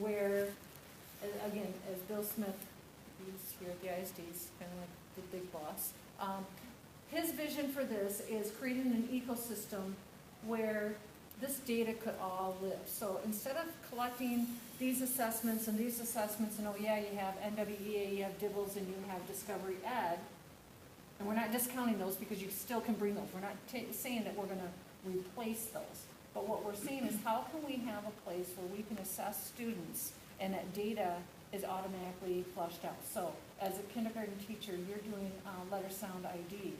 where, again, as Bill Smith, he's here at the ISD, he's kind of like the big boss. His vision for this is creating an ecosystem where this data could all live. So instead of collecting these assessments, and oh yeah, you have NWEA, you have DIBELS, and you have Discovery Ed, and we're not discounting those because you still can bring those. We're not saying that we're going to replace those. But what we're saying is how can we have a place where we can assess students and that data is automatically flushed out. So as a kindergarten teacher, you're doing letter sound ID.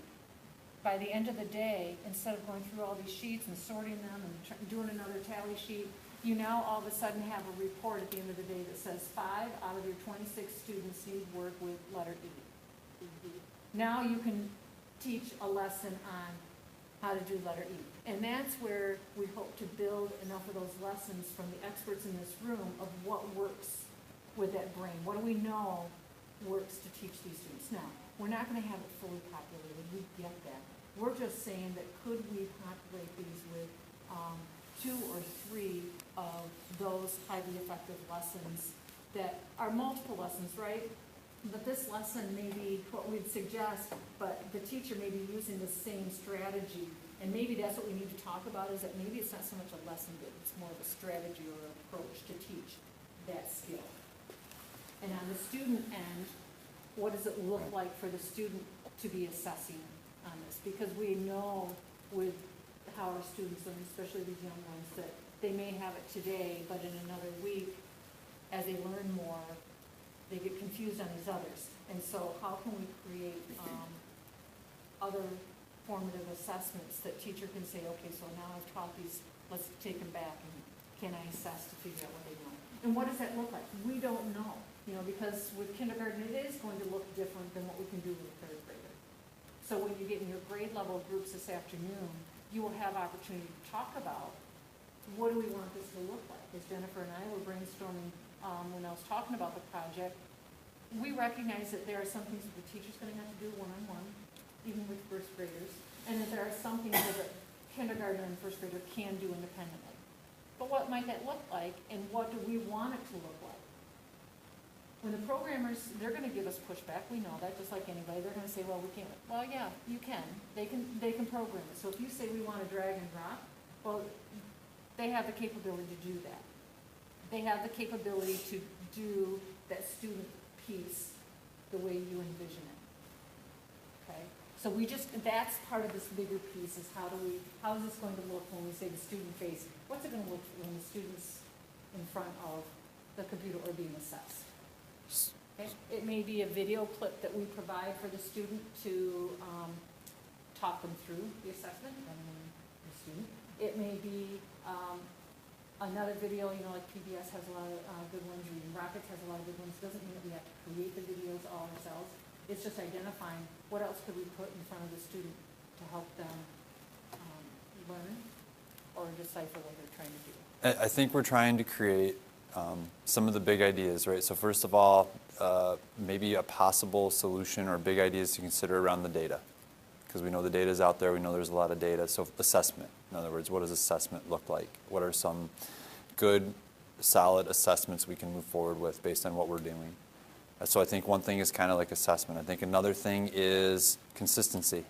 By the end of the day, instead of going through all these sheets and sorting them and doing another tally sheet, you now all of a sudden have a report at the end of the day that says 5 out of your 26 students need work with letter E. Now you can teach a lesson on how to do letter E. And that's where we hope to build enough of those lessons from the experts in this room of what works with that brain. What do we know works to teach these students? Now, we're not going to have it fully populated. We get that. We're just saying that could we populate these with 2 or 3 of those highly effective lessons that are multiple lessons, right? But this lesson may be what we'd suggest, but the teacher may be using the same strategy. And maybe that's what we need to talk about, is that maybe it's not so much a lesson, but it's more of a strategy or an approach to teach that skill. And on the student end, what does it look like for the student to be assessing on this? Because we know with how our students learn, especially these young ones, that they may have it today, but in another week, as they learn more, they get confused on these others. And so how can we create other formative assessments that teacher can say, okay, so now I've taught these, let's take them back, and can I assess to figure out what they know? And what does that look like? We don't know, because with kindergarten, it is going to look different than what we can do with a third grader. So when you get in your grade level groups this afternoon, you will have opportunity to talk about what do we want this to look like. As Jennifer and I were brainstorming when I was talking about the project, we recognize that there are some things that the teacher's going to have to do one-on-one, even with first graders, and that there are some things that a kindergarten and first grader can do independently. But what might that look like, and what do we want it to look like? When the programmers, they're going to give us pushback. We know that, just like anybody. They're going to say, well, we can't. Well, yeah, you can. They can program it. So if you say we want to drag and drop, well, they have the capability to do that. They have the capability to do that student piece the way you envision it. Okay? So that's part of this bigger piece, is how is this going to look when we say the student face? What's it going to look when the student's in front of the computer or being assessed? Okay? It may be a video clip that we provide for the student to talk them through the assessment, depending on the student. It may be another video, like PBS has a lot of good ones, Reading Rockets has a lot of good ones. Doesn't mean that we have to create the videos all ourselves. It's just identifying what else could we put in front of the student to help them learn or decipher what they're trying to do. I think we're trying to create some of the big ideas, right? So first of all, maybe a possible solution or big ideas to consider around the data. Because we know the data is out there, we know there's a lot of data. So assessment, in other words, what does assessment look like? What are some good, solid assessments we can move forward with based on what we're doing? So I think one thing is kind of like assessment. I think another thing is consistency.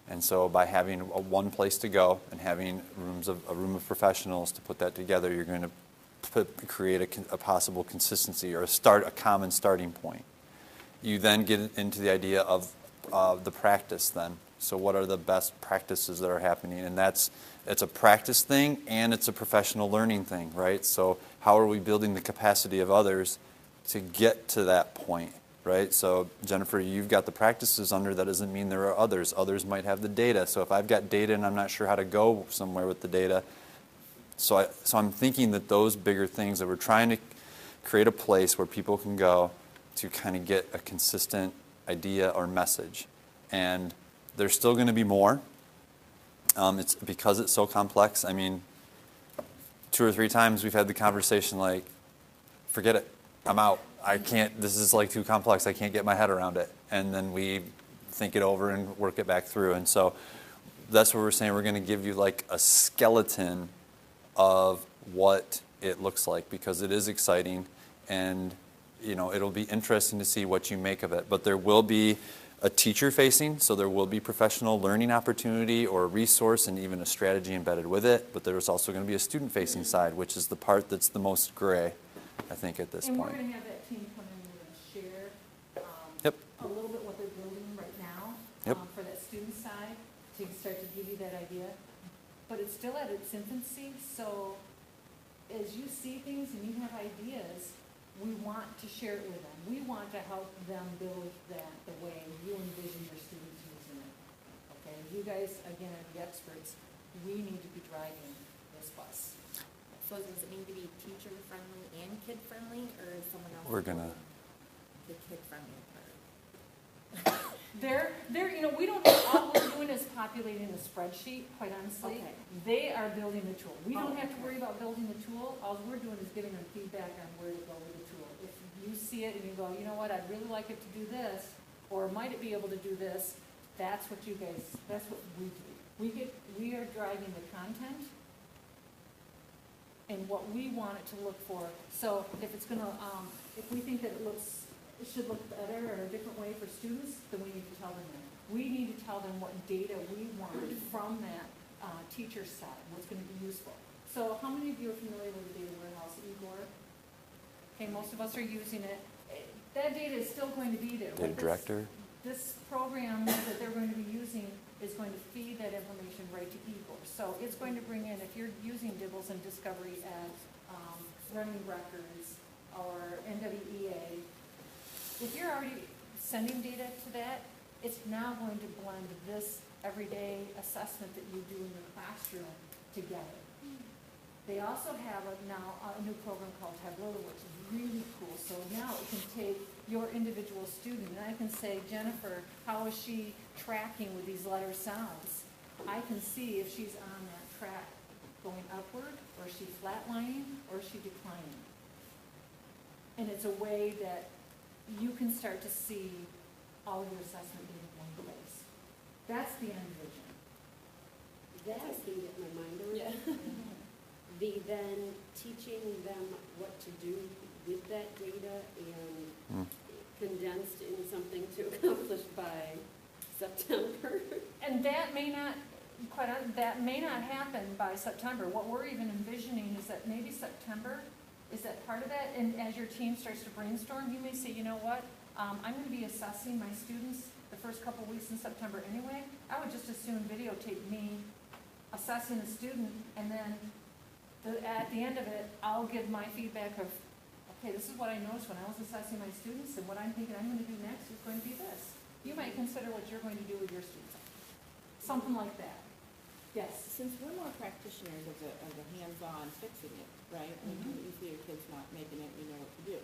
And so by having one place to go and having a room of professionals to put that together, you're going to create a possible consistency or a common starting point. You then get into the idea of the practice then. So what are the best practices that are happening? And it's a practice thing and it's a professional learning thing, right? So how are we building the capacity of others to get to that point, right? So Jennifer, you've got the practices under. That doesn't mean there are others. Others might have the data. So if I've got data and I'm not sure how to go somewhere with the data, so I'm thinking that those bigger things, that we're trying to create a place where people can go to kind of get a consistent idea or message. And there's still going to be more. It's because it's so complex. I mean, 2 or 3 times we've had the conversation like, forget it, I'm out. I can't, this is like too complex, I can't get my head around it. And then we think it over and work it back through. And so that's what we're saying. We're going to give you like a skeleton of what it looks like, because it is exciting, and it'll be interesting to see what you make of it. But there will be a teacher facing, so there will be professional learning opportunity or resource and even a strategy embedded with it. But there's also going to be a student facing side, which is the part that's the most gray, I think, at this And we're point. going to have that team come in and share Yep. a little bit what they're building right now Yep. for that student side to start to give you that idea. But it's still at its infancy, so as you see things and you have ideas, we want to share it with them. We want to help them build that the way you envision your students using it. Okay, you guys, again, are the experts. We need to be driving this bus. So does it need to be teacher-friendly and kid-friendly, or is someone else? We're gonna- doing the kid-friendly part? We don't, all we're doing is populating the spreadsheet, quite honestly. Okay. They are building the tool. We don't Oh, have to okay. worry about building the tool. All we're doing is giving them feedback on where to go with the tool. If you see it and you go, you know what, I'd really like it to do this, or might it be able to do this, that's what we do. We are driving the content and what we want it to look for. So if it's gonna, if we think that it should look better or a different way for students, then we need to tell them that. We need to tell them what data we want from that teacher side, what's gonna be useful. So how many of you are familiar with the data warehouse, Igor? Okay, most of us are using it. That data is still going to be there. Data What director. This program that they're going to be using is going to feed that information right to Igor. So it's going to bring in, if you're using Dibbles and Discovery as running records or NWEA, if you're already sending data to that, it's now going to blend this everyday assessment that you do in your classroom together. They also have now a new program called Tableau, which is really cool. So now it can take your individual student, and I can say, Jennifer, how is she tracking with these letter sounds? I can see if she's on that track going upward, or is she flatlining, or is she declining? And it's a way that you can start to see all your assessment in one place. That's the end vision. That can get my mind around. Yeah. The then teaching them what to do with that data and condensed in something to accomplish by September. And that may not, that may not happen by September. What we're even envisioning is that maybe September, is that part of that? And as your team starts to brainstorm, you may say, you know what, I'm gonna be assessing my students the first couple weeks in September anyway. I would just as soon videotape me assessing a student, and then at the end of it, I'll give my feedback of, okay, this is what I noticed when I was assessing my students, and what I'm thinking I'm gonna do next is going to be this. You might consider what you're going to do with your students. Something like that. Yes? Since we're more practitioners of the hands-on fixing it, right? I mean, you see your kid's not making it, you know what to do.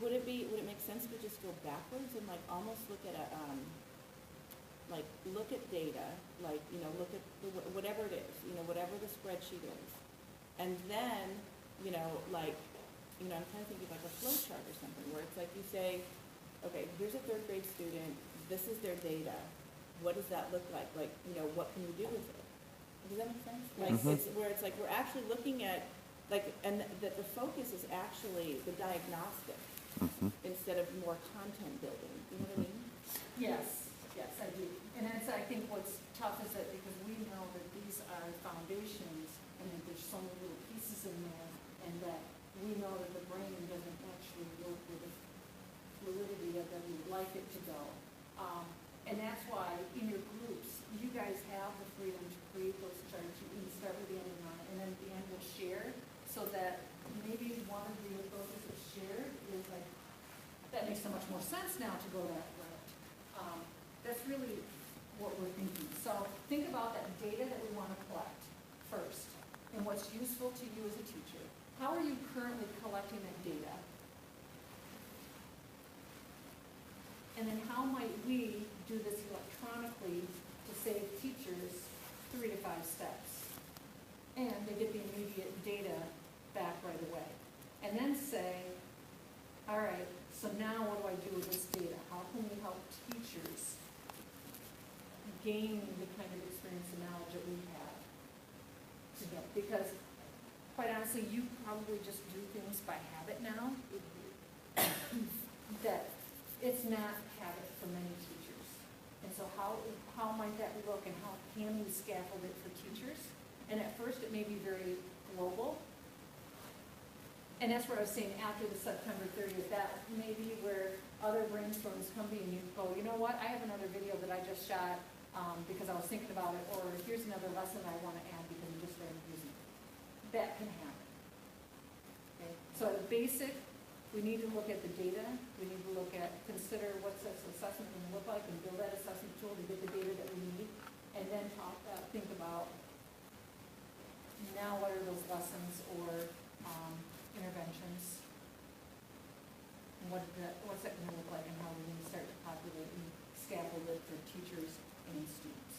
Would it make sense to just go backwards and like almost look at look at data, look at whatever it is, whatever the spreadsheet is. And then, I'm kind of thinking like a flow chart or something where it's like you say, okay, here's a third grade student, this is their data. What does that look like? What can you do with it? Does that make sense? It's where it's like we're actually looking at, and that the focus is actually the diagnostic instead of more content building. You know what I mean? Yes, yes, I do. And that's, I think what's tough is that because we know that these are foundations and that there's so many little pieces in there, and that we know that the brain doesn't actually work with the fluidity that we would like it to go. And that's why in your groups, you guys have the freedom to create those charts. You can start with the end and on it, and then at the end we'll share, so that maybe one of the approaches that's shared is like, that makes so much more sense now to go that route. That's really what we're thinking. So think about that data that we want to collect first, and what's useful to you as a teacher. How are you currently collecting that data? And then how might we do this electronically to save teachers 3 to 5 steps? And they get the immediate data back right away. And then say, all right, so now what do I do with this data? How can we help teachers gain the kind of experience and knowledge that we have today? Because quite honestly, you probably just do things by habit now, Mhm. that it's not habit for many teachers. And so how might that look and how can we scaffold it for teachers? And at first, it may be very global. And that's where I was saying after the September 30th, that may be where other brainstorms come to you and you go, you know what, I have another video that I just shot because I was thinking about it, or here's another lesson I want to add because we just started using it. That can happen. Okay? So at a basic, we need to look at the data, we need to consider what's this assessment going to look like and build that assessment tool to get the data that we need, and then think about now what are those lessons or interventions? And what's that going to look like and how we're going to start to populate and scaffold it for teachers and students.